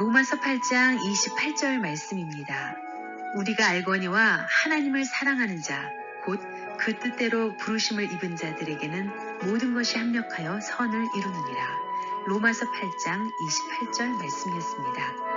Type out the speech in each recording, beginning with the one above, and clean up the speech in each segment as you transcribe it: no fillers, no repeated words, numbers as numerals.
로마서 8장 28절 말씀입니다. 우리가 알거니와 하나님을 사랑하는 자, 곧 그 뜻대로 부르심을 입은 자들에게는 모든 것이 합력하여 선을 이루느니라. 로마서 8장 28절 말씀이었습니다.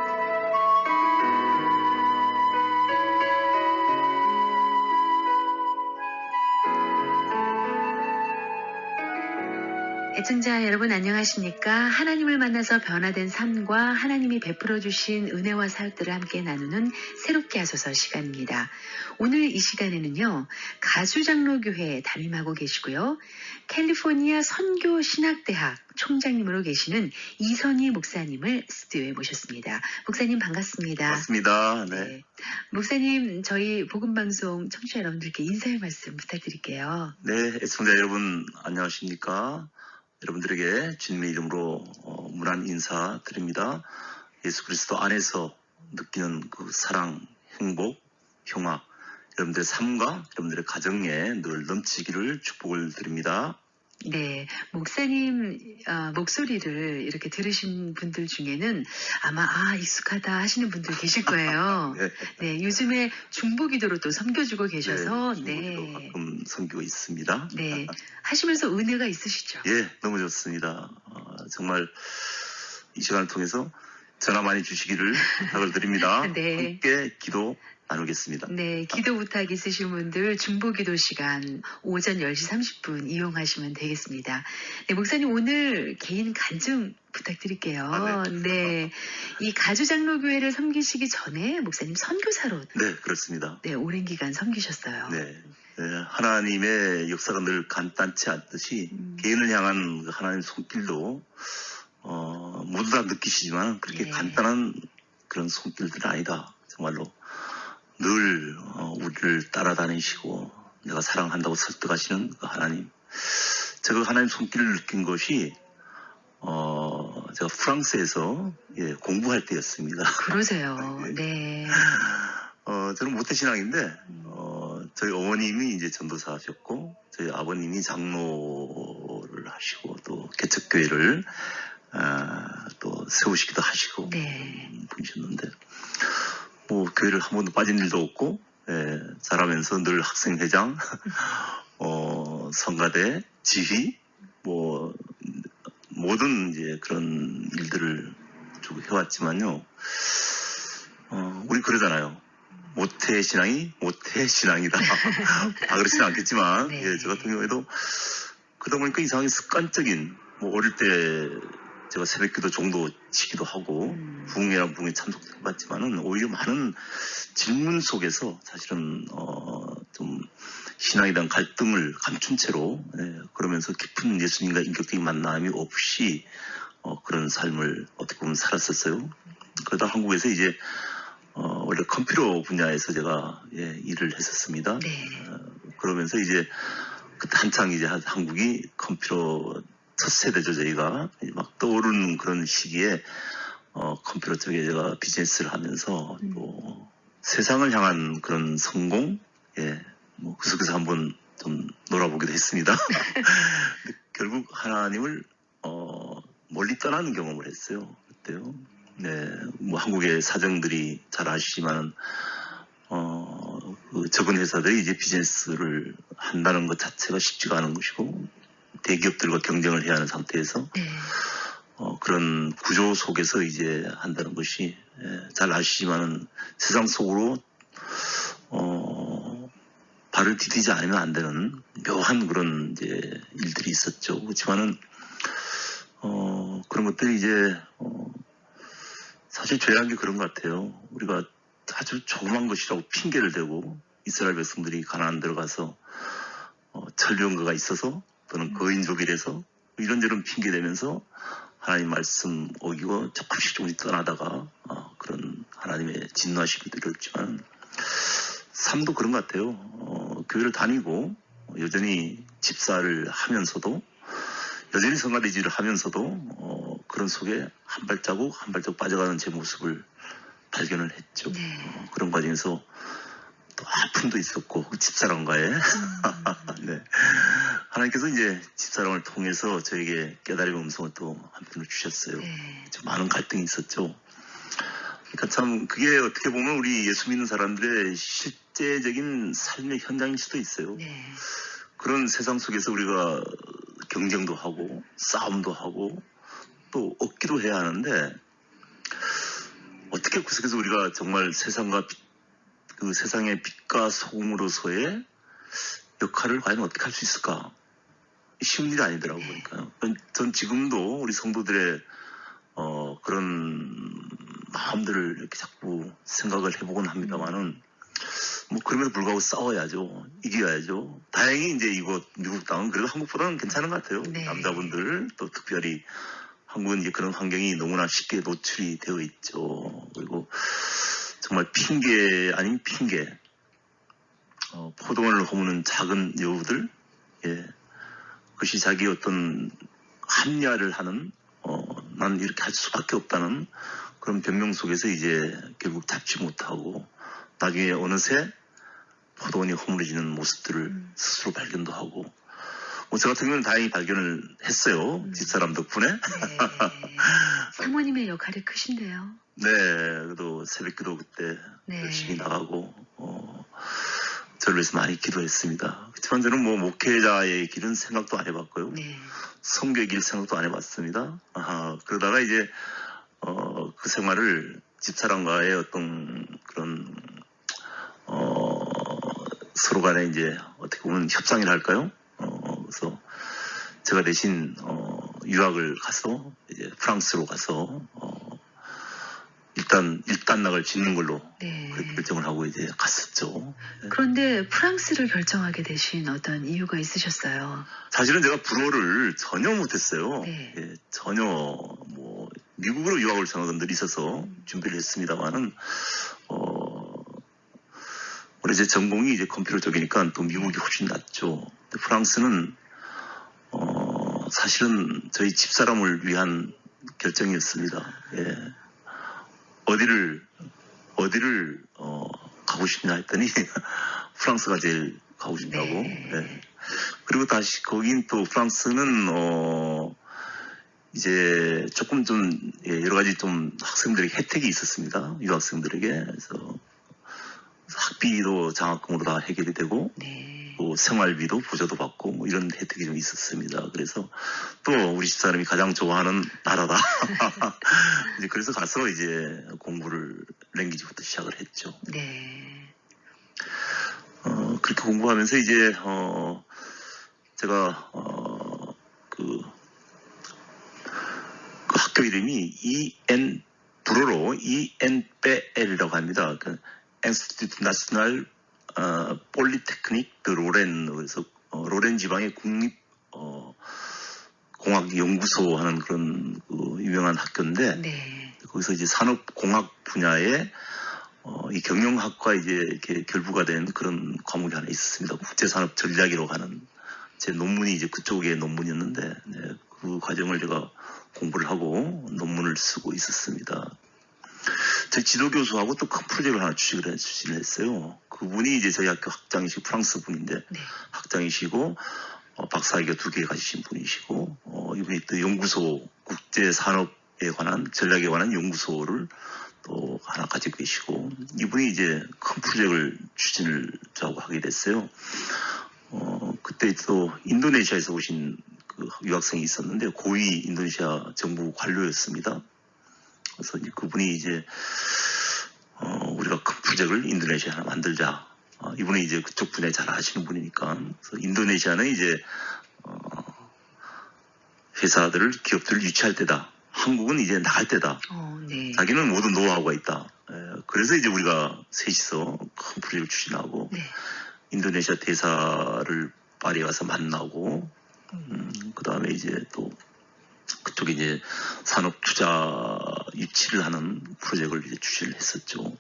애청자 여러분 안녕하십니까? 하나님을 만나서 변화된 삶과 하나님이 베풀어 주신 은혜와 사역들을 함께 나누는 새롭게 하소서 시간입니다. 오늘 이 시간에는요. 가수장로교회 담임하고 계시고요. 캘리포니아 선교신학대학 총장님으로 계시는 이선희 목사님을 스튜디오에 모셨습니다. 목사님 반갑습니다. 반갑습니다. 네. 목사님 저희 복음방송 청취자 여러분들께 인사의 말씀 부탁드릴게요. 네, 애청자 여러분 안녕하십니까? 여러분들에게 주님의 이름으로 문안 인사 드립니다. 예수 그리스도 안에서 느끼는 그 사랑, 행복, 평화, 여러분들의 삶과 여러분들의 가정에 늘 넘치기를 축복을 드립니다. 네, 목사님 목소리를 이렇게 들으신 분들 중에는 아마 익숙하다 하시는 분들 계실 거예요. 네. 네, 요즘에 중보기도로 또 섬겨주고 계셔서 중보기도 가끔 섬기고 있습니다. 네, 하시면서 은혜가 있으시죠? 예, 너무 좋습니다. 정말 이 시간을 통해서 전화 많이 주시기를 부탁을 드립니다. 네. 함께 기도 나누겠습니다. 네, 기도 부탁 있으신 분들 중보기도 시간 오전 10시 30분 이용하시면 되겠습니다. 네, 목사님 오늘 개인 간증 부탁드릴게요. 네, 이 가주장로교회를 섬기시기 전에 목사님 선교사로 네, 그렇습니다. 네, 오랜 기간 섬기셨어요. 네. 하나님의 역사가 늘 간단치 않듯이 개인을 향한 하나님의 손길도 모두 다 느끼시지만 그렇게 네. 간단한 그런 손길들은 아니다. 정말로 늘 우리를 따라다니시고 내가 사랑한다고 설득하시는 그 하나님. 제가 하나님 손길을 느낀 것이 제가 프랑스에서 공부할 때였습니다. 그러세요. 네. 저는 모태신앙인데 저희 어머님이 이제 전도사하셨고 저희 아버님이 장로를 하시고 또 개척교회를 또 세우시기도 하시고 네. 분이셨는데 뭐 교회를 한 번도 빠진 일도 없고 자라면서 늘 학생회장, 성가대, 지휘 뭐 모든 이제 그런 일들을 쭉 해왔지만요. 우리 그러잖아요. 모태신앙이 모태신앙이다. 다 그렇지는 않겠지만 네. 저 같은 경우에도 그러다 보니까 이상하게 습관적인 뭐 어릴 때 제가 새벽기도 정도 치기도 하고 부흥회랑 부흥회 참석해봤지만은 오히려 많은 질문 속에서 사실은 좀 신앙에 대한 갈등을 감춘 채로 그러면서 깊은 예수님과 인격적인 만남이 없이 그런 삶을 어떻게 보면 살았었어요. 그러다 한국에서 이제 원래 컴퓨터 분야에서 제가 일을 했었습니다. 네. 그러면서 이제 그때 한창 이제 한국이 컴퓨터 첫 세대죠. 저희가 막 떠오르는 그런 시기에 컴퓨터 쪽에 제가 비즈니스를 하면서 또 세상을 향한 그런 성공, 뭐 그 속에서 한번 좀 놀아보기도 했습니다. 결국 하나님을 멀리 떠나는 경험을 했어요. 그때요. 네, 뭐 한국의 사정들이 잘 아시지만은 그 적은 회사들이 이제 비즈니스를 한다는 것 자체가 쉽지가 않은 것이고 대기업들과 경쟁을 해야 하는 상태에서 네. 그런 구조 속에서 이제 한다는 것이 잘 아시지만은 세상 속으로 발을 디디지 않으면 안 되는 묘한 그런 이제 일들이 있었죠. 그렇지만은 그런 것들이 이제 사실 죄란 게 그런 것 같아요. 우리가 아주 조그만 것이라고 핑계를 대고 이스라엘 백성들이 가나안 들어가서 천리언가가 있어서 또는 거인족이라서 이런저런 핑계 대면서 하나님 말씀 어기고 조금씩 떠나다가 그런 하나님의 진노하시기도 이렇지만 삶도 그런 것 같아요. 교회를 다니고 여전히 집사를 하면서도 여전히 성가대지를 하면서도 그런 속에 한 발자국 한 발자국 빠져가는 제 모습을 발견을 했죠. 네. 그런 과정에서 또 아픔도 있었고 그 집사람과의 네. 하나님께서 이제 집사람을 통해서 저에게 깨달음의 음성을 또 한편으로 주셨어요. 네. 좀 많은 갈등이 있었죠. 그러니까 참 그게 어떻게 보면 우리 예수 믿는 사람들의 실제적인 삶의 현장일 수도 있어요. 네. 그런 세상 속에서 우리가 경쟁도 하고 싸움도 하고 또 얻기도 해야 하는데 어떻게 구석에서 우리가 정말 그 세상의 빛과 소금으로서의 역할을 과연 어떻게 할 수 있을까? 쉬운 일이 아니더라고요. 그러니까 전 지금도 우리 성도들의 그런 마음들을 이렇게 자꾸 생각을 해보곤 합니다만은 뭐 그럼에도 불구하고 싸워야죠. 이겨야죠. 다행히 이제 이곳 미국 땅은 그래도 한국보다는 괜찮은 것 같아요. 네. 남자분들 또 특별히 한국은 이제 그런 환경이 너무나 쉽게 노출이 되어 있죠. 그리고 정말 핑계 아닌 핑계. 포도원을 허무는 작은 여우들, 예. 그것이 자기 어떤 합리화를 하는, 난 이렇게 할 수밖에 없다는 그런 변명 속에서 이제 결국 잡지 못하고 나중에 어느새 포도원이 허물어지는 모습들을 스스로 발견도 하고 뭐 저 같은 경우는 다행히 발견을 했어요. 집사람 덕분에. 네. 사모님의 역할이 크신데요. 네, 그래도 새벽기도 그때 네. 열심히 나가고 저를 위해서 많이 기도했습니다. 그렇지만 저는 뭐 목회자의 길은 생각도 안 해봤고요. 네. 성교의 길 생각도 안 해봤습니다. 그러다가 이제 그 생활을 집사람과의 어떤 그런 서로 간에 이제 어떻게 보면 협상이라 할까요? 그래서 제가 대신 유학을 가서 이제 프랑스로 가서 일단 일단락을 짓는 걸로 네. 그렇게 결정을 하고 이제 갔었죠. 네. 그런데 프랑스를 결정하게 되신 어떤 이유가 있으셨어요? 사실은 제가 불어를 전혀 못했어요. 네. 예, 전혀 뭐 미국으로 유학을 생각은 늘 있어서 준비를 했습니다만은 원래 제 전공이 이제 컴퓨터 쪽이니까 또 미국이 훨씬 낫죠. 근데 프랑스는 사실은 저희 집사람을 위한 결정이었습니다. 예. 어디를 가고 싶냐 했더니 프랑스가 제일 가고 싶다고. 네. 예. 그리고 다시 거긴 또 프랑스는 이제 조금 좀 여러 가지 좀 학생들에게 혜택이 있었습니다. 유학생들에게. 그래서 학비도 장학금으로 다 해결이 되고 네. 또 생활비도 보조도 받고 뭐 이런 혜택이 좀 있었습니다. 그래서 또 우리 집사람이 가장 좋아하는 나라다. 이제 그래서 가서 이제 공부를 랭귀지부터 시작을 했죠. 네. 그렇게 공부하면서 이제 제가 그 학교 이름이 불어로 ENPL이라고 합니다. 그 Institut National Polytechnique de Lorraine. 그래서 로렌 지방의 국립 공학 연구소 하는 그런 유명한 학교인데 네. 거기서 이제 산업공학 분야에 이 경영학과 이제 이렇게 결부가 된 그런 과목이 하나 있었습니다. 국제산업 전략이라고 하는 제 논문이 이제 그쪽의 논문이었는데 네, 그 과정을 제가 공부를 하고 논문을 쓰고 있었습니다. 제 지도교수하고 또 큰 프로젝트를 하나 추진을 했어요. 그분이 이제 저희 학교 학장이시고 프랑스 분인데 네. 학장이시고 박사학위가 2개 가지신 분이시고 이분이 또 연구소 국제산업에 관한 전략에 관한 연구소를 또 하나 가지고 계시고 이분이 이제 큰 프로젝트를 추진을 저하고 하게 됐어요. 그때 또 인도네시아에서 오신 그 유학생이 있었는데 고위 인도네시아 정부 관료였습니다. 그래서 이제 그분이 이제 우리가 큰 프로젝트를 인도네시아에 하나 만들자. 이분이 이제 그쪽 분야에 잘 아시는 분이니까. 그래서 인도네시아는 이제 회사들을 기업들을 유치할 때다. 한국은 이제 나갈 때다. 네. 자기는 모든 노하우가 있다. 그래서 이제 우리가 셋이서 큰 프로젝트를 추진하고 네. 인도네시아 대사를 파리에 가서 만나고 그 다음에 이제 또 그쪽에 이제 산업 투자 유치를 하는 프로젝트를 이제 주시를 했었죠.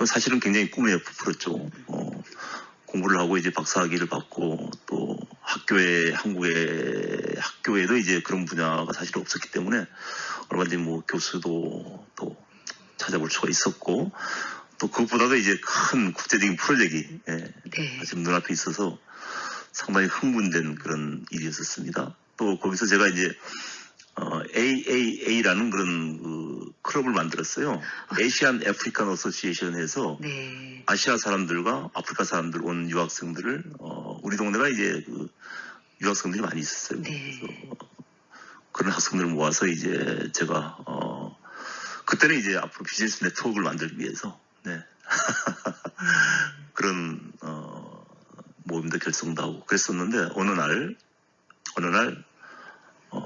사실은 굉장히 꿈에 부풀었죠. 공부를 하고 이제 박사학위를 받고 또 한국의 학교에도 이제 그런 분야가 사실 없었기 때문에 얼마든지 뭐 교수도 또 찾아볼 수가 있었고 또 그것보다도 이제 큰 국제적인 프로젝트가 네. 지금 눈앞에 있어서 상당히 흥분된 그런 일이었었습니다. 또 거기서 제가 이제 AAA라는 그런 그 클럽을 만들었어요. 아시안 아프리칸 어소시에이션에서 네. 아시아 사람들과 아프리카 사람들 온 유학생들을 우리 동네가 이제 그 유학생들이 많이 있었어요. 네. 그래서 그런 학생들을 모아서 이제 제가 그때는 이제 앞으로 비즈니스 네트워크를 만들기 위해서 그런 모임도 결성도 하고 그랬었는데 어느 날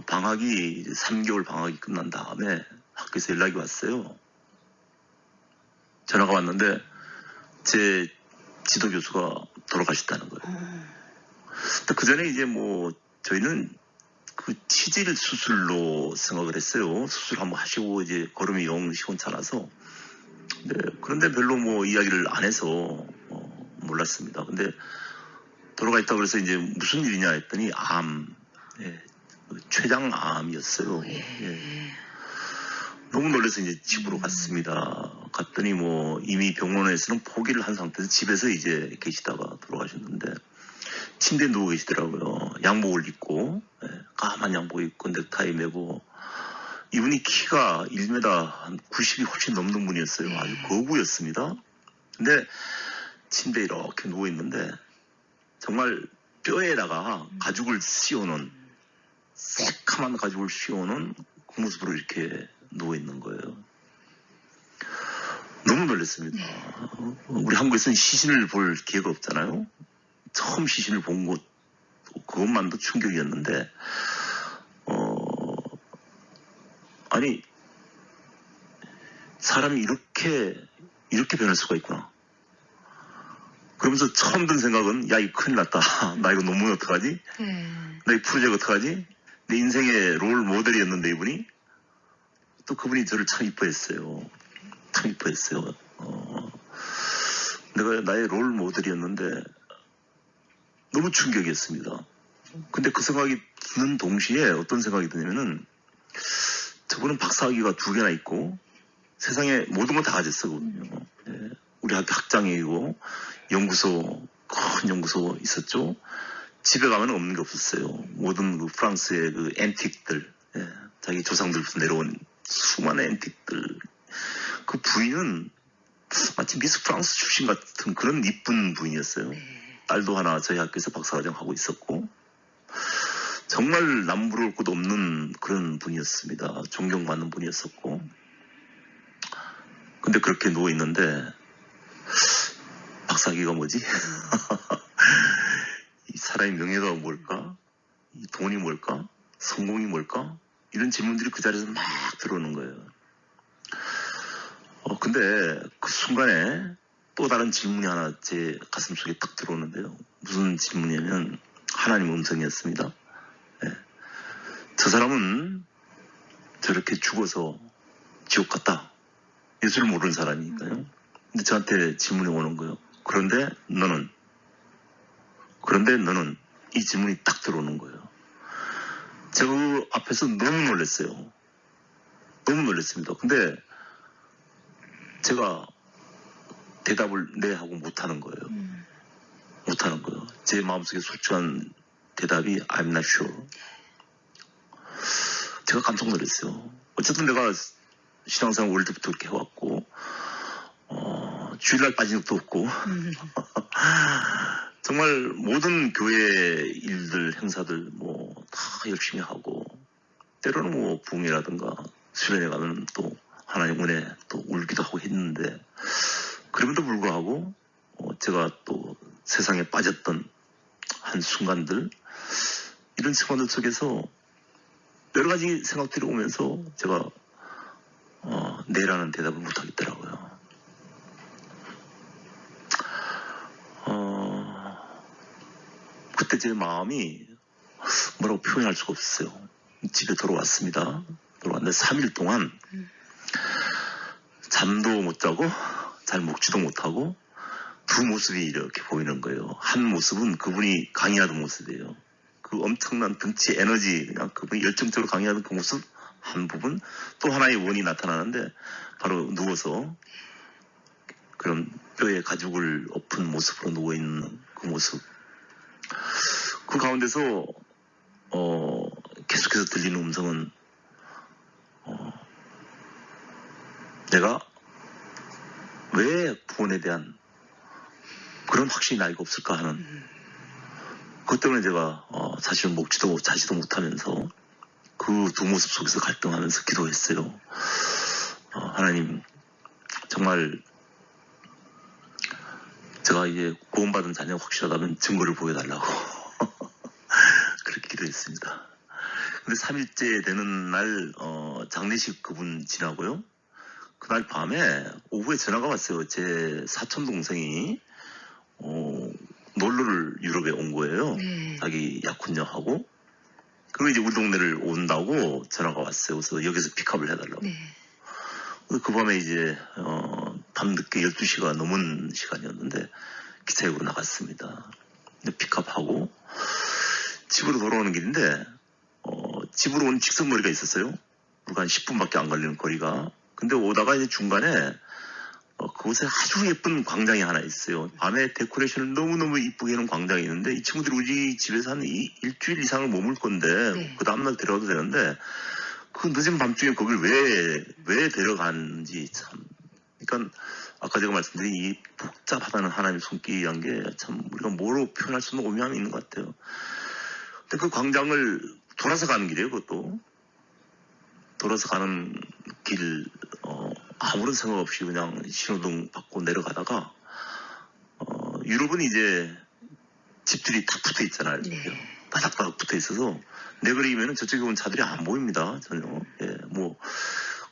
방학이 이제 3개월 방학이 끝난 다음에 학교에서 연락이 왔어요. 전화가 왔는데 제 지도 교수가 돌아가셨다는 거예요. 근데 그 전에 이제 뭐 저희는 그 치질 수술로 생각을 했어요. 수술 한번 하시고 이제 걸음이 영 시원찮아서. 그런데 별로 뭐 이야기를 안 해서 몰랐습니다. 근데 돌아가 있다고 그래서 이제 무슨 일이냐 했더니 췌장암이었어요. 너무 놀라서 이제 집으로 갔습니다. 갔더니 뭐 이미 병원에서는 포기를 한 상태에서 집에서 이제 계시다가 돌아가셨는데 침대에 누워 계시더라고요. 양복을 입고 까만 양복 입고 넥타이 매고 이분이 키가 1m 한 90이 훨씬 넘는 분이었어요. 아주 거구였습니다. 근데 침대에 이렇게 누워 있는데 정말 뼈에다가 가죽을 씌워놓은 새카만 가죽을 씌워놓은 그 모습으로 이렇게 누워 있는 거예요. 너무 놀랐습니다. 우리 한국에서는 시신을 볼 기회가 없잖아요. 처음 시신을 본 것 그것만도 충격이었는데 아니 사람이 이렇게 변할 수가 있구나. 그러면서 처음 든 생각은 야 이거 큰일 났다. 나 이거 논문 어떡하지? 나 이 프로젝트 어떡하지? 내 인생의 롤 모델이었는데 이분이 또 그분이 저를 참 이뻐했어요. 참 이뻐했어요. 내가 나의 롤 모델이었는데 너무 충격이었습니다. 근데 그 생각이 드는 동시에 어떤 생각이 드냐면은 저분은 박사학위가 2개나 있고 세상에 모든 걸 다 가졌어. 우리 학교 학장이고 큰 연구소 있었죠. 집에 가면 없는 게 없었어요. 모든 그 프랑스의 그 앤틱들, 자기 조상들부터 내려온 수많은 앤틱들. 그 부인은 마치 미스 프랑스 출신 같은 그런 이쁜 부인이었어요. 딸도 하나 저희 학교에서 박사과정 하고 있었고 정말 남부러울 곳 없는 그런 분이었습니다. 존경받는 분이었었고 근데 그렇게 누워 있는데 박사학위가 뭐지? 이 사람의 명예가 뭘까? 이 돈이 뭘까? 성공이 뭘까? 이런 질문들이 그 자리에서 막 들어오는 거예요. 근데 그 순간에 또 다른 질문이 하나 제 가슴 속에 딱 들어오는데요. 무슨 질문이냐면 하나님 음성이었습니다. 저 사람은 저렇게 죽어서 지옥 갔다. 예수를 모르는 사람이니까요. 근데 저한테 질문이 오는 거예요. 그런데 너는 이 질문이 딱 들어오는 거예요. 제가 그 앞에서 너무 놀랐어요. 너무 놀랐습니다. 근데 제가 대답을 네 하고 못하는 거예요. 못하는 거예요. 제 마음속에 솔직한 대답이 I'm not sure. 제가 깜짝 놀랐어요. 어쨌든 내가 신앙생활 어릴 때부터 그렇게 해왔고 주일날 빠진 적도 없고 정말 모든 교회 일들 행사들 뭐 다 열심히 하고 때로는 뭐 부흥회라든가 수련회 가면 또 하나님 은혜 또 울기도 하고 했는데 그럼에도 불구하고 제가 또 세상에 빠졌던 한 순간들 이런 순간들 속에서 여러 가지 생각들이 오면서 제가 네라는 대답을 못 하겠더라고요. 그때 제 마음이 뭐라고 표현할 수가 없었어요. 집에 돌아왔습니다. 돌아왔는데 3일 동안 잠도 못 자고 잘 먹지도 못하고 두 모습이 이렇게 보이는 거예요. 한 모습은 그분이 강의하던 모습이에요. 그 엄청난 등치 에너지, 그냥 그분이 열정적으로 강의하던 그 모습 한 부분, 또 하나의 원이 나타나는데 바로 누워서 그런 뼈에 가죽을 엎은 모습으로 누워있는 그 모습. 그 가운데서 계속해서 들리는 음성은 내가 왜 구원에 대한 그런 확신이 나이가 없을까 하는, 그것 때문에 제가 사실은 먹지도 자지도 못하면서 그 두 모습 속에서 갈등하면서 기도했어요. 하나님, 정말 제가 이제 구원받은 자녀가 확실하다면 증거를 보여달라고 그렇게 기도했습니다. 근데 3일째 되는 날 장례식 그분 지나고요. 그날 밤에 오후에 전화가 왔어요. 제 사촌 동생이 놀러를 유럽에 온 거예요. 네. 자기 약혼녀하고. 그리고 이제 우리 동네를 온다고 전화가 왔어요. 그래서 여기서 픽업을 해달라고. 네. 그 밤에 이제 밤늦게 12시가 넘은 시간이었는데 기차역으로 나갔습니다. 근데 픽업하고 집으로 돌아오는 길인데 집으로 온 직선거리가 있었어요. 불과 한 10분밖에 안 걸리는 거리가. 근데 오다가 이제 중간에 그곳에 아주 예쁜 광장이 하나 있어요. 밤에 데코레이션을 너무너무 이쁘게 해놓은 광장이 있는데 이 친구들이 우리 집에서 한 일주일 이상을 머물 건데 네. 그 다음날 데려가도 되는데 그 늦은 밤중에 거길 왜 데려가는지 참. 그러니까 아까 제가 말씀드린 이 복잡하다는 하나님의 손길이란 게 참 우리가 뭐로 표현할 수 없는 오묘함이 있는 것 같아요. 근데 그 광장을 돌아서 가는 길이에요. 그것도 돌아서 가는 길 아무런 생각 없이 그냥 신호등 받고 내려가다가 유럽은 이제 집들이 다 붙어 있잖아요. 네. 바닥바닥 붙어 있어서 내그리면은 저쪽에 온 차들이 안 보입니다. 전혀. 예, 뭐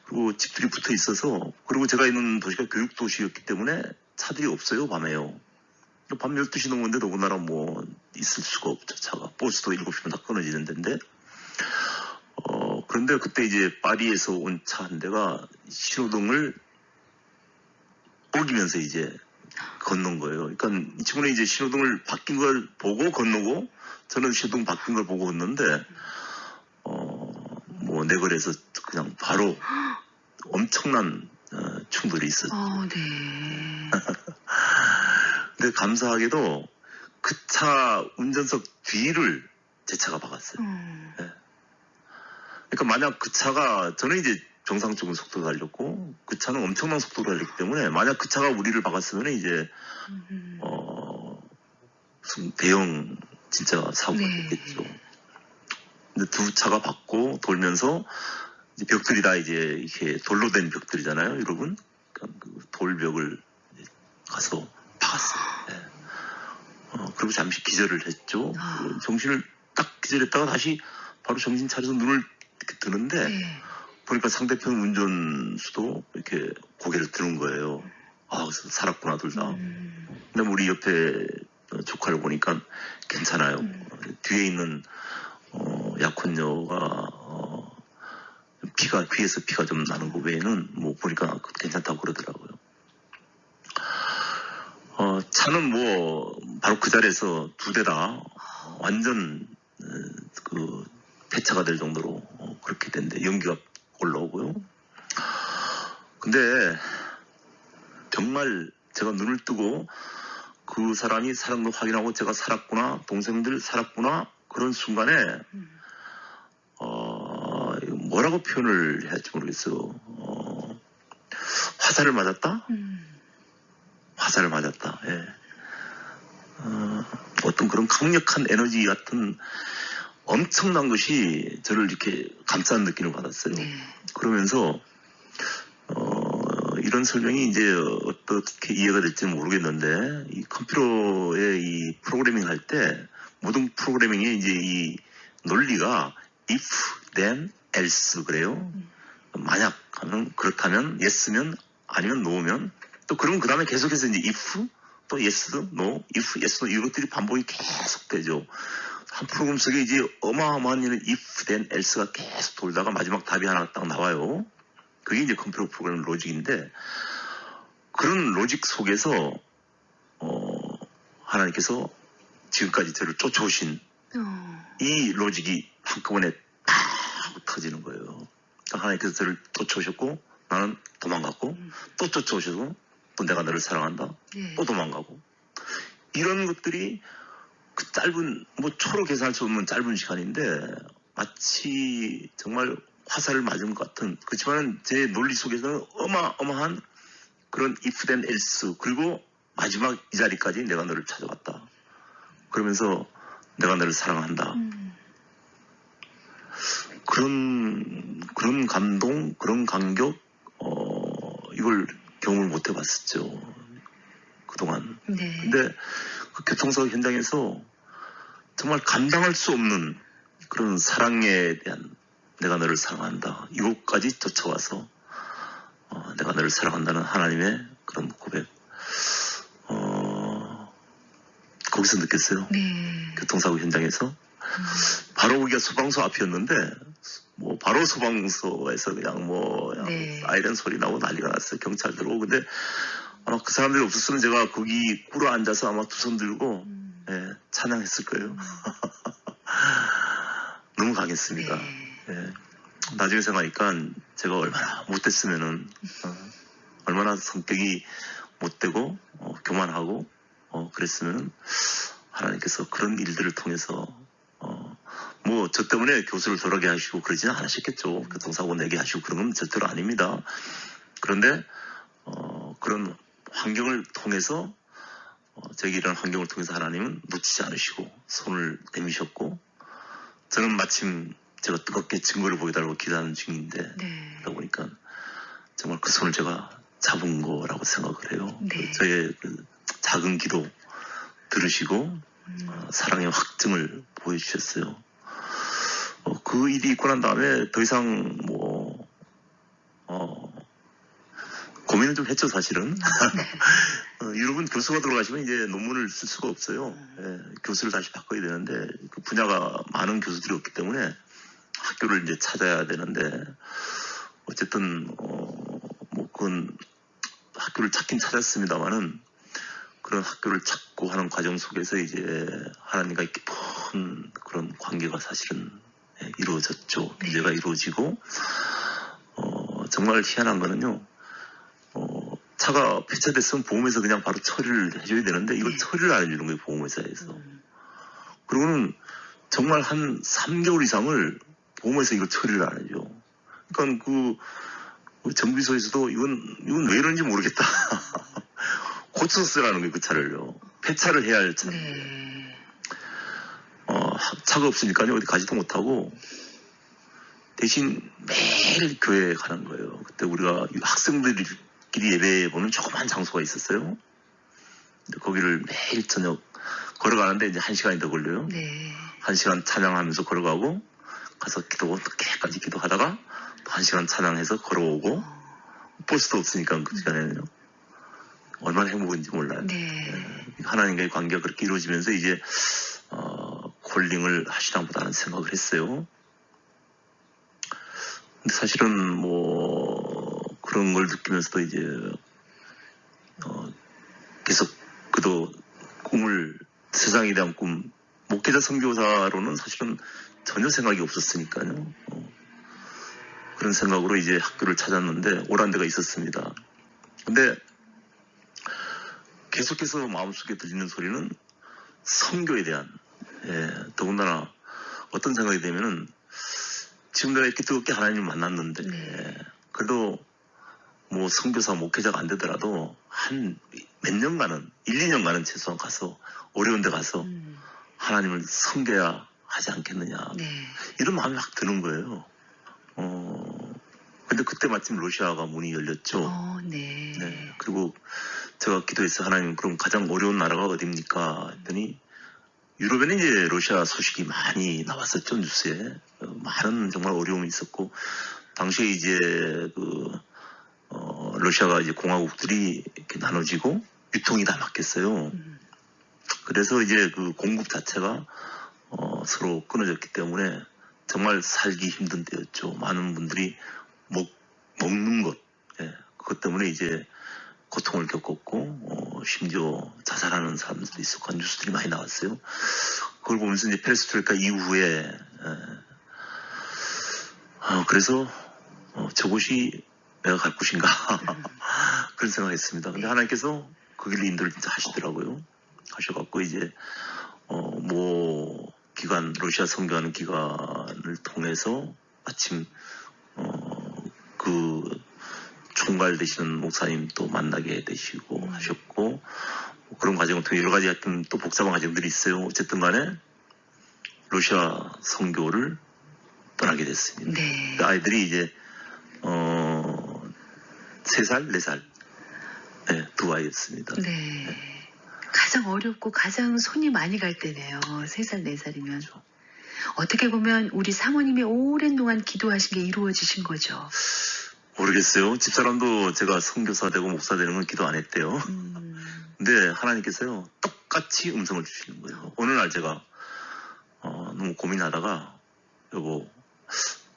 그리고 집들이 붙어 있어서, 그리고 제가 있는 도시가 교육 도시였기 때문에 차들이 없어요. 밤에요. 밤 12시 넘었는데 더군다나 뭐 있을 수가 없죠. 차가. 버스도 7시면 다 끊어지는 데인데. 그런데 그때 이제 파리에서 온 차 한 대가 신호등을 어기면서 이제 건넌 거예요. 그러니까 이 친구는 이제 신호등을 바뀐 걸 보고 건너고, 저는 신호등 바뀐 걸 보고 건너는데, 뭐 내거리에서 그냥 바로 엄청난 충돌이 있었죠. 네. 근데 감사하게도 그 차 운전석 뒤를 제 차가 박았어요. 그러니까 만약 그 차가, 저는 이제 정상적인 속도로 달렸고 그 차는 엄청난 속도로 달렸기 때문에 만약 그 차가 우리를 박았으면 이제 무슨 대형 진짜 사고가 네. 됐겠죠. 근데 두 차가 박고 돌면서 이제 벽들이 다 이제 이렇게 돌로 된 벽들이잖아요, 여러분. 그러니까 그 돌벽을 가서 박았어요. 네. 그리고 잠시 기절을 했죠. 정신을 딱 기절했다가 다시 바로 정신 차려서 눈을 이렇게 뜨는데 네. 보니까 상대편 운전수도 이렇게 고개를 드는 거예요. 그래서 살았구나, 둘 다. 근데 우리 옆에 조카를 보니까 괜찮아요. 뒤에 있는 약혼녀가 귀에서 피가 좀 나는 거 외에는 뭐 보니까 괜찮다고 그러더라고요. 차는 뭐 바로 그 자리에서 두 대 다 완전 그 폐차가 될 정도로 그렇게 된데 연기가 올라오고요. 근데 정말 제가 눈을 뜨고 그 사람이 살은 걸 확인하고 제가 살았구나, 동생들 살았구나, 그런 순간에 뭐라고 표현을 해야 할지 모르겠어요. 화살을 맞았다? 화살을 맞았다. 예. 어떤 그런 강력한 에너지 같은 엄청난 것이 저를 이렇게 감싸는 느낌을 받았어요. 네. 그러면서 이런 설명이 이제 어떻게 이해가 될지는 모르겠는데, 이 컴퓨터의 이 프로그래밍 할 때 모든 프로그래밍의 이제 이 논리가 if, then, else 그래요. 만약 하면, 그렇다면, yes면, 아니면 no면, 또 그러면 그 다음에 계속해서 이제 if, 또 yes, no, if, yes, no 이것들이 반복이 계속되죠. 한 프로그램 속에 이제 어마어마한 일은 if, then, else가 계속 돌다가 마지막 답이 하나 딱 나와요. 그게 이제 컴퓨터 프로그램 로직인데, 그런 로직 속에서 하나님께서 지금까지 저를 쫓아오신 이 로직이 한꺼번에 팍 하고 터지는 거예요. 그러니까 하나님께서 저를 쫓아오셨고 나는 도망갔고 또 쫓아오셔서 또 내가 너를 사랑한다. 네. 또 도망가고. 이런 것들이 그 짧은 뭐 초로 계산할 수 없는 짧은 시간인데 마치 정말 화살을 맞은 것 같은, 그렇지만 제 논리 속에서는 어마어마한 그런 if then else, 그리고 마지막 이 자리까지 내가 너를 찾아왔다. 그러면서 내가 너를 사랑한다. 그런 감동, 그런 감격, 이걸 경험을 못 해봤었죠. 그동안. 네. 근데 그 교통사고 현장에서 정말 감당할 수 없는 그런 사랑에 대한 내가 너를 사랑한다. 이곳까지 쫓아와서 내가 너를 사랑한다는 하나님의 그런 고백. 거기서 느꼈어요. 네. 교통사고 현장에서. 바로 거기가 소방서 앞이었는데, 뭐, 바로 소방서에서 그냥 네. 사이렌 소리 나고 난리가 났어요. 경찰 들어오고. 근데 아마 그 사람들이 없었으면 제가 거기 꿇어 앉아서 아마 두 손 들고, 예, 찬양했을 거예요. 너무 강했습니다. 네. 예. 나중에 생각하니까 제가 얼마나 못됐으면은, 얼마나 성격이 못되고, 교만하고, 그랬으면 하나님께서 그런 일들을 통해서 뭐 저 때문에 교수를 돌아게 하시고 그러지는 않으셨겠죠. 교통사고 내게 하시고 그런 건 절대로 아닙니다. 그런데 그런 환경을 통해서 제게 이런 환경을 통해서 하나님은 놓치지 않으시고 손을 내미셨고, 저는 마침 제가 뜨겁게 증거를 보여달라고 기도하는 중인데, 네. 그러다 보니까 정말 그 손을 제가 잡은 거라고 생각을 해요. 네. 저의 그 작은 기도 들으시고 사랑의 확증을 보여주셨어요. 그 일이 있고 난 다음에 더 이상 고민을 좀 했죠, 사실은. 유럽은 교수가 들어가시면 이제 논문을 쓸 수가 없어요. 예, 교수를 다시 바꿔야 되는데 그 분야가 많은 교수들이 없기 때문에 학교를 이제 찾아야 되는데, 어쨌든 그건 학교를 찾긴 찾았습니다만은, 그런 학교를 찾고 하는 과정 속에서 이제 하나님과 깊은 그런 관계가 사실은 이루어졌죠. 교제가 이루어지고, 정말 희한한 거는요, 차가 폐차됐으면 보험회사 그냥 바로 처리를 해줘야 되는데 이거 처리를 안 해주는 거예요, 보험회사에서. 그리고는 정말 한 3개월 이상을 보험회사 이거 처리를 안 해줘. 그러니까 그 정비소에서도 이건 왜 이런지 모르겠다. 고쳐서 쓰라는 거예요, 그 차를요. 폐차를 해야 할 차인데. 네. 차가 없으니까요, 어디 가지도 못하고, 대신 매일 교회에 가는 거예요. 그때 우리가 학생들끼리 예배 보는 조그만 장소가 있었어요. 근데 거기를 매일 저녁 걸어가는데 이제 1시간이 더 걸려요. 네. 1시간 찬양하면서 걸어가고, 가서 늦게까지 기도하다가 또 1시간 찬양해서 걸어오고, 버스도 없으니까 그 시간에는요. 얼마나 행복한지 몰라요. 네. 하나님과의 관계가 그렇게 이루어지면서 이제 콜링을 하시나 보다는 생각을 했어요. 근데 사실은 그런 걸 느끼면서도 이제 계속 그도 세상에 대한 꿈, 목회자 선교사로는 사실은 전혀 생각이 없었으니까요. 그런 생각으로 이제 학교를 찾았는데 오란 데가 있었습니다. 근데 계속해서 마음속에 들리는 소리는 선교에 대한, 더군다나 어떤 생각이 되면은, 지금 내가 이렇게 뜨겁게 하나님을 만났는데, 그래도 선교사 목회자가 안 되더라도 한 몇 년간은, 1, 2년간은 최소한 가서, 어려운 데 가서 하나님을 섬겨야 하지 않겠느냐. 네. 이런 마음이 확 드는 거예요. 근데 그때 마침 러시아가 문이 열렸죠. 네. 네. 그리고 제가 기도해서 하나님, 그럼 가장 어려운 나라가 어디입니까? 했더니 유럽에는 이제 러시아 소식이 많이 나왔었죠, 뉴스에. 많은 정말 어려움이 있었고, 당시에 이제 러시아가 이제 공화국들이 이렇게 나눠지고 유통이 다 막혔어요. 그래서 이제 그 공급 자체가 서로 끊어졌기 때문에 정말 살기 힘든 때였죠. 많은 분들이 먹는 것, 예, 그것 때문에 이제 고통을 겪었고, 심지어 자살하는 사람들도 있었고, 한 뉴스들이 많이 나왔어요. 그걸 보면서 이제 페레스트로이카 이후에, 그래서, 저곳이 내가 갈 곳인가. 그런 생각했습니다. 근데 하나님께서 그 길로 인도를 진짜 하시더라고요. 하셔갖고 이제, 러시아 선교하는 기관을 통해서 마침, 그 총괄 되시는 목사님 또 만나게 되시고 하셨고, 그런 과정을 통해 여러 가지 하여튼 또 복잡한 과정들이 있어요. 어쨌든 간에 러시아 선교를 떠나게 됐습니다. 네. 그 아이들이 이제 3살, 4살 네, 두 아이였습니다. 네. 가장 어렵고 가장 손이 많이 갈 때네요. 3살, 4살이면. 어떻게 보면 우리 사모님이 오랜 동안 기도하신 게 이루어지신 거죠. 모르겠어요. 집사람도 제가 선교사 되고 목사 되는 건 기도 안 했대요. 근데 하나님께서요 똑같이 음성을 주시는 거예요. 어느 날 제가 너무 고민하다가 여보,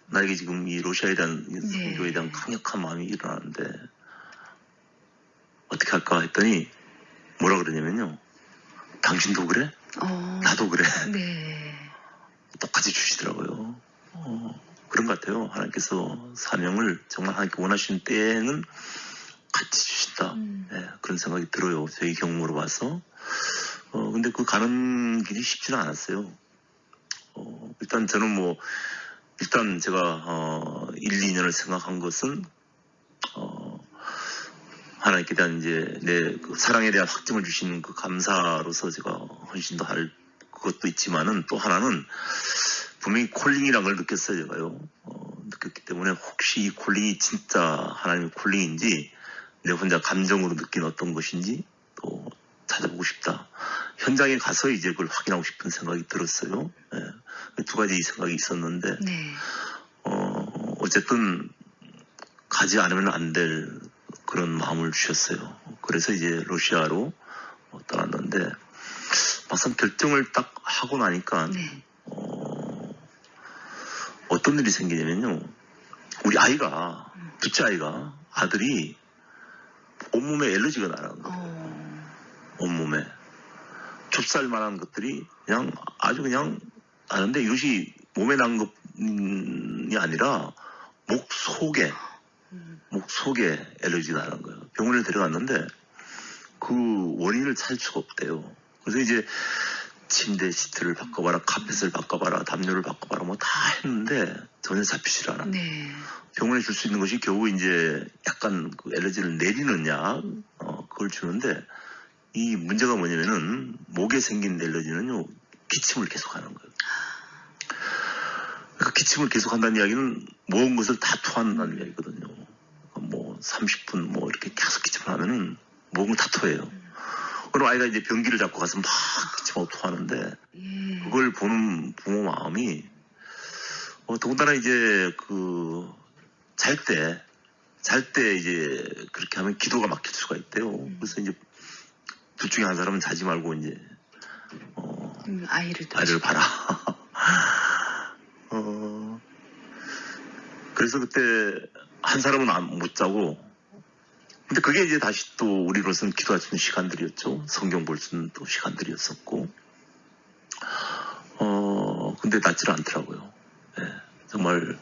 나에게 지금 이 러시아에 대한 선교에 대한 강력한 마음이 일어나는데 어떻게 할까 했더니 뭐라 그러냐면요. 당신도 그래? 나도 그래. 네. 똑같이 주시더라고요. 그런 것 같아요. 하나님께서 사명을 정말 하나님께 원하시는 때에는 같이 주신다. 네, 그런 생각이 들어요. 저희 경험으로 봐서. 근데 그 가는 길이 쉽지는 않았어요. 일단 저는 일단 제가 1, 2년을 생각한 것은 하나님께 대한 이제 내 그 사랑에 대한 확증을 주시는 그 감사로서 제가 헌신도 할 그것도 있지만은 또 하나는 분명히 콜링이라는 걸 느꼈어요, 제가요. 느꼈기 때문에 혹시 이 콜링이 진짜 하나님의 콜링인지 내 혼자 감정으로 느낀 어떤 것인지 또 찾아보고 싶다. 현장에 가서 이제 그걸 확인하고 싶은 생각이 들었어요. 네. 두 가지 생각이 있었는데, 네. 어쨌든 가지 않으면 안 될 그런 마음을 주셨어요. 그래서 이제 러시아로 떠났는데 막상 결정을 딱 하고 나니까 네. 어떤 일이 생기냐면요. 우리 아이가, 둘째 아이가, 아들이 온몸에 엘러지가 나는 거예요. 온몸에. 좁쌀만한 것들이 그냥 아주 그냥 나는데 이것이 몸에 난 것이 아니라 목 속에 엘러지가 나는 거예요. 병원에 데려갔는데 그 원인을 찾을 수가 없대요. 그래서 이제 침대 시트를 바꿔봐라, 카펫을 바꿔봐라, 담요를 바꿔봐라, 뭐 다 했는데 전혀 잡히질 않아. 네. 병원에 줄 수 있는 것이 겨우 이제 약간 그 엘러지를 내리는 약, 그걸 주는데 이 문제가 뭐냐면은 목에 생긴 엘러지는요 기침을 계속하는 거예요. 그 기침을 계속한다는 이야기는 모든 것을 다 토한다는 이야기거든요. 30분 이렇게 계속 기침을 하면은 목을 다 토해요. 그럼 아이가 이제 변기를 잡고 가서 막 기침하고 토하는데 그걸 보는 부모 마음이 더군다나 이제 잘 때 이제 그렇게 하면 기도가 막힐 수가 있대요. 그래서 이제 둘 중에 한 사람은 자지 말고 이제 아이를 봐라. 그래서 그때 한 사람은 못 자고, 근데 그게 이제 다시 또 우리로서는 기도할 수 있는 시간들이었죠. 성경 볼 수 있는 또 시간들이었었고, 근데 낫지를 않더라고요. 네, 정말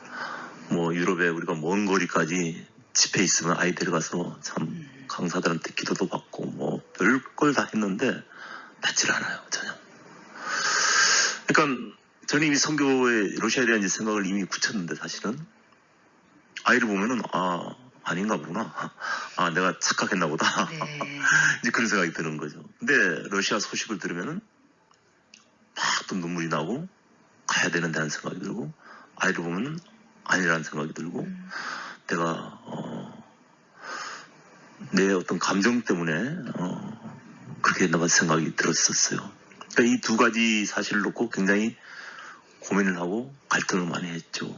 유럽에 우리가 먼 거리까지 집에 있으면 아이 데려가서 참 강사들한테 기도도 받고 별걸 다 했는데 낫지를 않아요, 전혀. 그러니까 저는 이미 선교에 러시아에 대한 생각을 이미 굳혔는데 사실은 아이를 보면은 아닌가 보구나. 내가 착각했나 보다. 네. 이제 그런 생각이 드는 거죠. 근데 러시아 소식을 들으면은 막 또 눈물이 나고 가야 되는데 하는 생각이 들고 아이를 보면은 아니라는 생각이 들고 내가 내 어떤 감정 때문에 그렇게 내가 생각이 들었었어요. 그러니까 이 두 가지 사실을 놓고 굉장히 고민을 하고 갈등을 많이 했죠.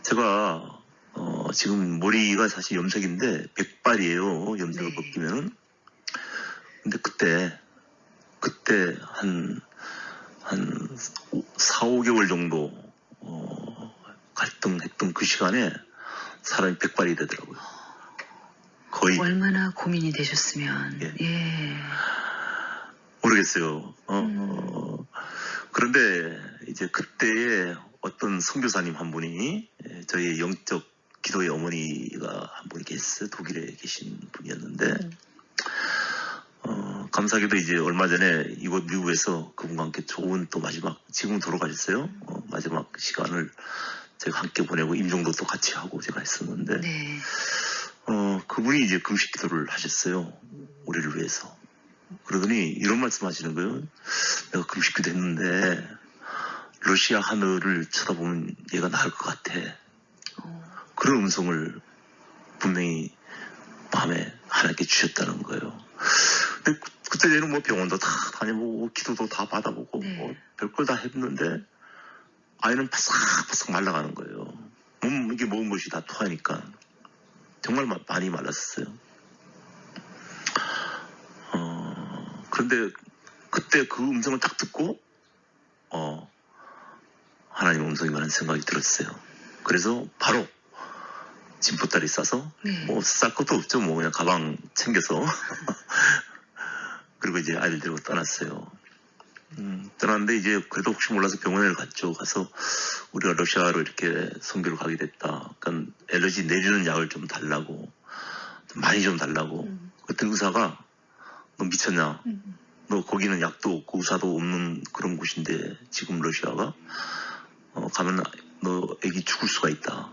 제가 지금 머리가 사실 염색인데 백발이에요. 염색을 벗기면은. 근데 그때 한 한 4, 5개월 정도 갈등했던 그 시간에 사람이 백발이 되더라고요. 거의 얼마나 고민이 되셨으면. 예. 예. 모르겠어요. 그런데 이제 그때에 어떤 선교사님 한 분이 저희 영적 기도의 어머니가 한 분이 계셨어요. 독일에 계신 분이었는데 감사하게도 이제 얼마 전에 이곳 미국에서 그분과 함께 좋은 또 마지막, 지금 돌아가셨어요. 마지막 시간을 제가 함께 보내고 임종도도 같이 하고 제가 했었는데 네. 그분이 이제 금식 기도를 하셨어요. 우리를 위해서. 그러더니 이런 말씀 하시는 거예요. 내가 금식 기도 했는데 러시아 하늘을 쳐다보면 얘가 나을 것 같아. 그런 음성을 분명히 밤에 하나님께 주셨다는 거예요. 근데 그때 얘는 뭐 병원도 다 다녀보고 기도도 다 받아보고 네. 뭐 별걸 다 했는데 아이는 바싹바싹 말라가는 거예요. 이게 먹은 것이 다 토하니까 정말 많이 말랐었어요. 그런데 그때 그 음성을 딱 듣고 하나님 음성이라는 생각이 들었어요. 그래서 바로 짐보따리 싸서 네. 뭐 쌀 것도 없죠. 뭐 그냥 가방 챙겨서 그리고 이제 아이들 데리고 떠났어요. 떠났는데 이제 그래도 혹시 몰라서 병원에 갔죠. 가서 우리가 러시아로 이렇게 선교를 가게 됐다. 그러니까 엘러지 내리는 약을 좀 달라고, 좀 많이 좀 달라고. 그때 의사가 너 미쳤냐? 너 거기는 약도 없고 의사도 없는 그런 곳인데 지금 러시아가 가면 너 애기 죽을 수가 있다.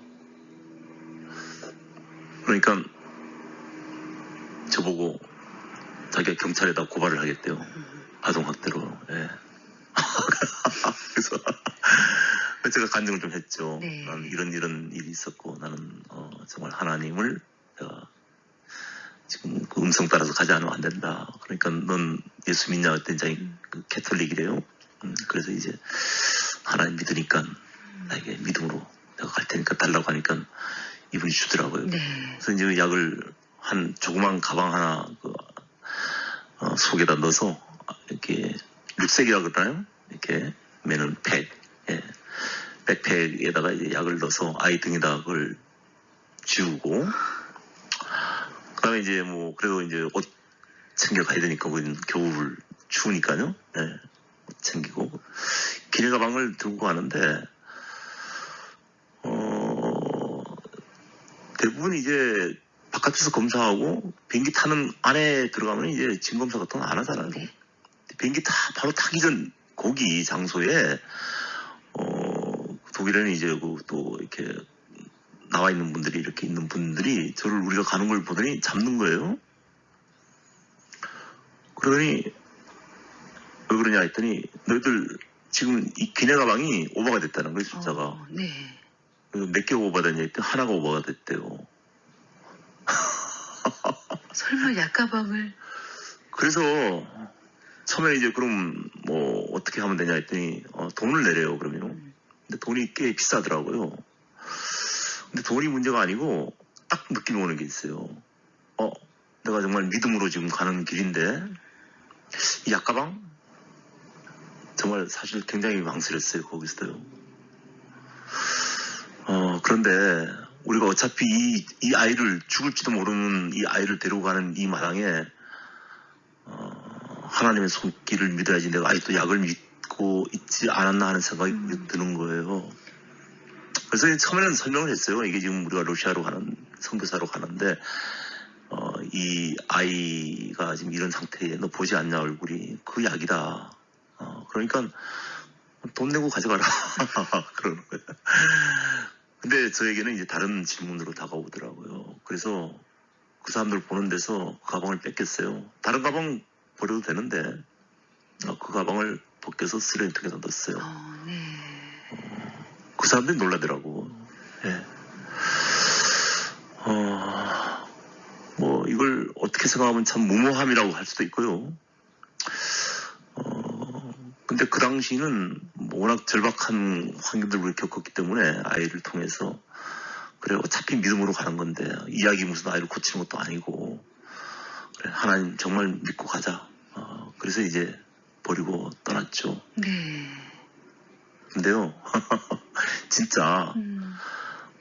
그러니까 저보고 자기가 경찰에다 고발을 하겠대요. 아동학대로. 예. 그래서 제가 간증을 좀 했죠. 네. 나는 이런 일이 있었고 나는 정말 하나님을 내가 지금 그 음성 따라서 가지 않으면 안 된다. 그러니까 넌 예수 믿냐 그랬더니 자기 그 캐톨릭이래요. 그래서 이제 하나님 믿으니까 나에게 믿음으로 내가 갈 테니까 달라고 하니까 이분이 주더라고요. 네. 그래서 이제 그 약을 한 조그만 가방 하나 속에다 넣어서 이렇게 룩색이라고 그러나요? 이렇게 매는 팩, 예. 백팩에다가 이제 약을 넣어서 아이 등에다 그걸 지우고 그다음에 이제 뭐 그래도 이제 옷 챙겨 가야 되니까 우리는 겨울 추우니까요. 예. 옷 챙기고 기내 가방을 들고 가는데 대부분 이제 바깥에서 검사하고 비행기 타는 안에 들어가면 이제 진 검사 같은 거 안 하잖아요. 네. 비행기 바로 타기 전 거기 장소에 독일에는 이제 또 이렇게 나와 있는 분들이 이렇게 있는 분들이 저를 우리가 가는 걸 보더니 잡는 거예요. 그러더니 왜 그러냐 했더니 너희들 지금 이 기내 가방이 오버가 됐다는 거예요, 숫자가. 네. 몇 개 오버됐냐 했더니 하나가 오버가 됐대요. 설마 약가방을. 그래서 처음에 이제 그럼 뭐 어떻게 하면 되냐 했더니 돈을 내래요. 그러면 근데 돈이 꽤 비싸더라고요. 근데 돈이 문제가 아니고 딱 느낌이 오는 게 있어요. 내가 정말 믿음으로 지금 가는 길인데 이 약가방 정말 사실 굉장히 망설였어요. 거기서도요. 그런데 우리가 어차피 이 아이를 죽을지도 모르는 이 아이를 데리고 가는 이 마당에 하나님의 손길을 믿어야지 내가 아직도 약을 믿고 있지 않았나 하는 생각이 드는 거예요. 그래서 처음에는 설명을 했어요. 이게 지금 우리가 러시아로 가는 선교사로 가는데 이 아이가 지금 이런 상태에 너 보지 않냐 얼굴이 그 약이다. 그러니까 돈 내고 가져가라 그러는 거예요. 근데 저에게는 이제 다른 질문으로 다가오더라고요. 그래서 그 사람들 보는 데서 그 가방을 뺏겼어요. 다른 가방 버려도 되는데 그 가방을 벗겨서 쓰레기통에다 넣었어요. 네. 그 사람들이 놀라더라고. 예. 뭐 이걸 어떻게 생각하면 참 무모함이라고 할 수도 있고요. 근데 그 당시는 워낙 절박한 환경들을 겪었기 때문에 아이를 통해서 그래 어차피 믿음으로 가는 건데 이야기 무슨 아이를 고치는 것도 아니고 그래 하나님 정말 믿고 가자. 그래서 이제 버리고 떠났죠. 네. 근데요, 진짜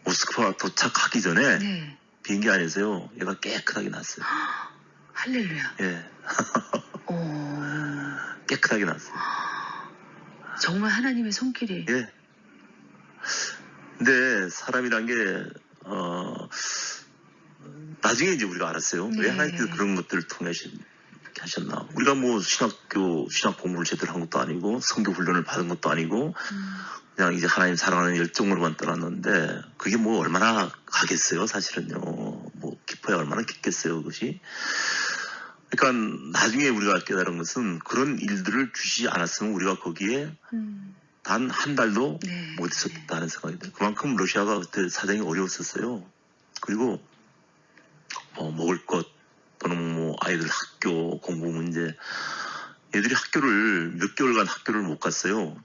모스크바 도착하기 전에 네. 비행기 안에서요, 얘가 깨끗하게 났어요. 할렐루야. 예, 오. 깨끗하게 났어요. 정말 하나님의 손길이. 예. 근데 사람이란 게, 나중에 이제 우리가 알았어요. 네. 왜 하나님께서 그런 것들을 통해 이렇게 하셨나. 우리가 뭐 신학 공부를 제대로 한 것도 아니고, 성교 훈련을 받은 것도 아니고, 그냥 이제 하나님 사랑하는 열정으로만 떠났는데, 그게 뭐 얼마나 가겠어요, 사실은요. 뭐, 깊어야 얼마나 깊겠어요, 그것이. 그러니까 나중에 우리가 깨달은 것은 그런 일들을 주시지 않았으면 우리가 거기에 단 한 달도 네. 못 있었다는 생각이 들어요. 그만큼 러시아가 그때 사정이 어려웠었어요. 그리고 먹을 것 또는 뭐 아이들 학교 공부 문제, 애들이 학교를 몇 개월간 학교를 못 갔어요.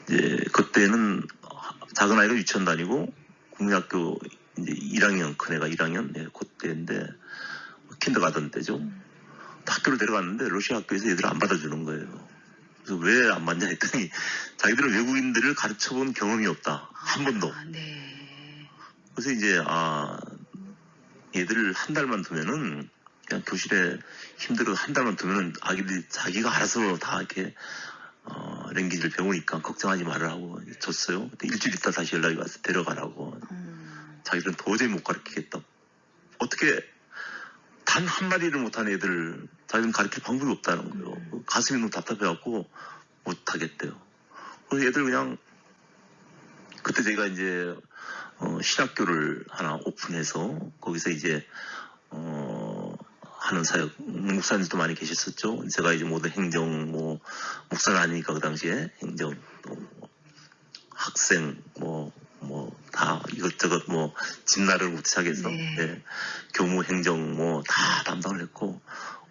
이제 그때는 작은 아이가 유치원 다니고 국민학교 이제 1학년, 큰 애가 1학년, 네, 그때인데 킨더가든 때죠. 학교를 데려갔는데 러시아 학교에서 애들을 안 받아주는 거예요. 그래서 왜 안 받냐 했더니 자기들은 외국인들을 가르쳐본 경험이 없다. 한 번도. 네. 그래서 이제 얘들을 한 달만 두면은 그냥 교실에 힘들어 한 달만 두면은 아기들이 자기가 알아서 다 이렇게 랭귀지를 배우니까 걱정하지 말라고 줬어요. 근데 일주일 있다 다시 연락이 와서 데려가라고. 자기들은 도저히 못 가르치겠다. 어떻게 단 한마디를 못한 애들 자기는 가르칠 방법이 없다는 거예요. 가슴이 너무 답답해갖고 못하겠대요. 그래서 애들 그냥 그때 제가 이제 신학교를 하나 오픈해서 거기서 이제 하는 사역 목사님도 많이 계셨었죠. 제가 이제 모든 행정 뭐 목사는 아니니까 그 당시에 행정 또 학생 뭐 다 이것저것 뭐 집나르부터 시작해서 네. 예, 교무 행정 뭐 다 담당을 했고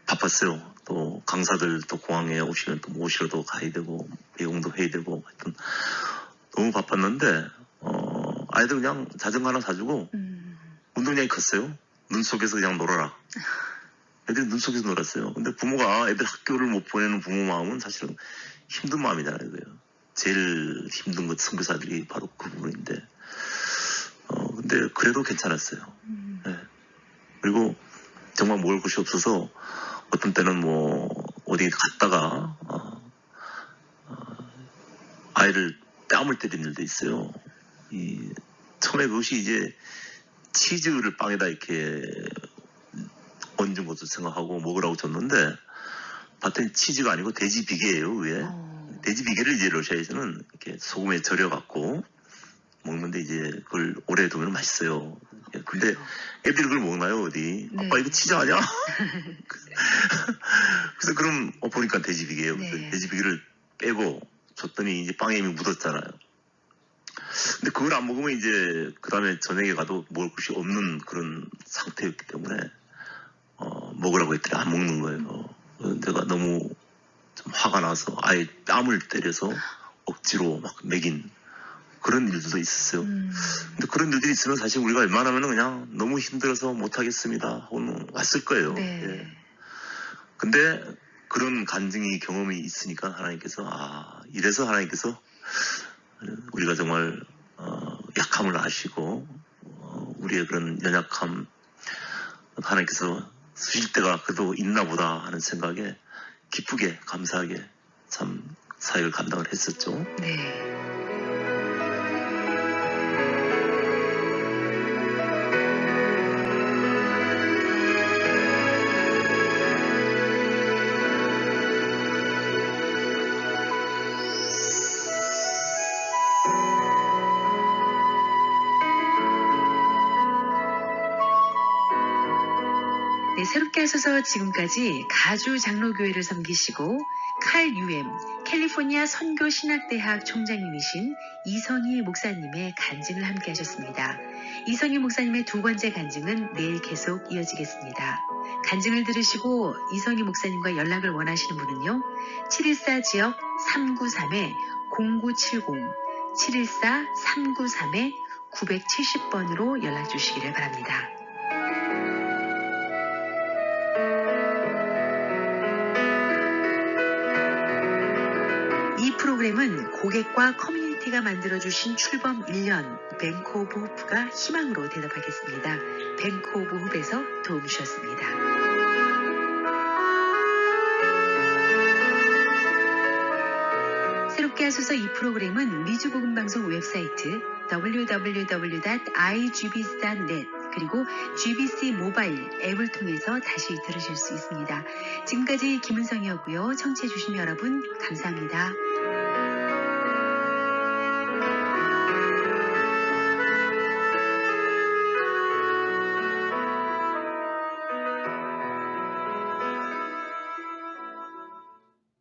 바빴어요. 또 강사들 또 공항에 오시면 또 모시러도 가야 되고 외국도 해야 되고 하여튼 너무 바빴는데 아이들 그냥 자전거 하나 사주고 운동장에 컸어요. 눈 속에서 그냥 놀아라. 애들이 눈 속에서 놀았어요. 근데 부모가 애들 학교를 못 보내는 부모 마음은 사실은 힘든 마음이잖아요. 그래요. 제일 힘든 것 선교사들이 바로 그 부분인데 근데 그래도 괜찮았어요. 네. 그리고 정말 먹을 것이 없어서 어떤 때는 뭐 어디 갔다가 아이를 뺨을 때리는 일도 있어요. 처음에 그것이 이제 치즈를 빵에다 이렇게 얹은 것도 생각하고 먹으라고 줬는데 봤더니 치즈가 아니고 돼지 비계예요, 위에. 돼지 비계를 이제 러시아에서는 이렇게 소금에 절여갖고 먹는데 이제 그걸 오래 두면 맛있어요. 근데 애들이 그걸 먹나요, 어디? 네. 아빠 이거 치즈 아니야? 그래서 그럼 보니까 돼지 비계예요. 네. 돼지 비계를 빼고 줬더니 이제 빵에 이미 묻었잖아요. 근데 그걸 안 먹으면 이제 그 다음에 저녁에 가도 먹을 것이 없는 그런 상태였기 때문에 먹으라고 했더니 안 먹는 거예요. 내가 너무 좀 화가 나서 아예 뺨을 때려서 억지로 막 먹인 그런 일들도 있었어요. 근데 그런 일들이 있으면 사실 우리가 웬만하면 그냥 너무 힘들어서 못하겠습니다 하고는 왔을 거예요. 네. 예. 근데 그런 간증이 경험이 있으니까 하나님께서 이래서 하나님께서 우리가 정말 약함을 아시고 우리의 그런 연약함 하나님께서 쓰실 때가 그래도 있나 보다 하는 생각에 기쁘게 감사하게 참 사역을 감당을 했었죠. 네. 네, 새롭게 하셔서 지금까지 가주 장로교회를 섬기시고 칼 UM 캘리포니아 선교신학대학 총장님이신 이성희 목사님의 간증을 함께 하셨습니다. 이성희 목사님의 두 번째 간증은 내일 계속 이어지겠습니다. 간증을 들으시고 이성희 목사님과 연락을 원하시는 분은요. 714 지역 393-0970 714-393-970번으로 연락 주시기를 바랍니다. 프로그램은 고객과 커뮤니티가 만들어주신 출범 1년 뱅크 오브 호프가 희망으로 대답하겠습니다. 뱅크 오브 호프에서 도움 주셨습니다. 새롭게 하소서 이 프로그램은 미주복음방송 웹사이트 www.igbc.net 그리고 GBC 모바일 앱을 통해서 다시 들으실 수 있습니다. 지금까지 김은성이었고요. 청취해주신 여러분 감사합니다.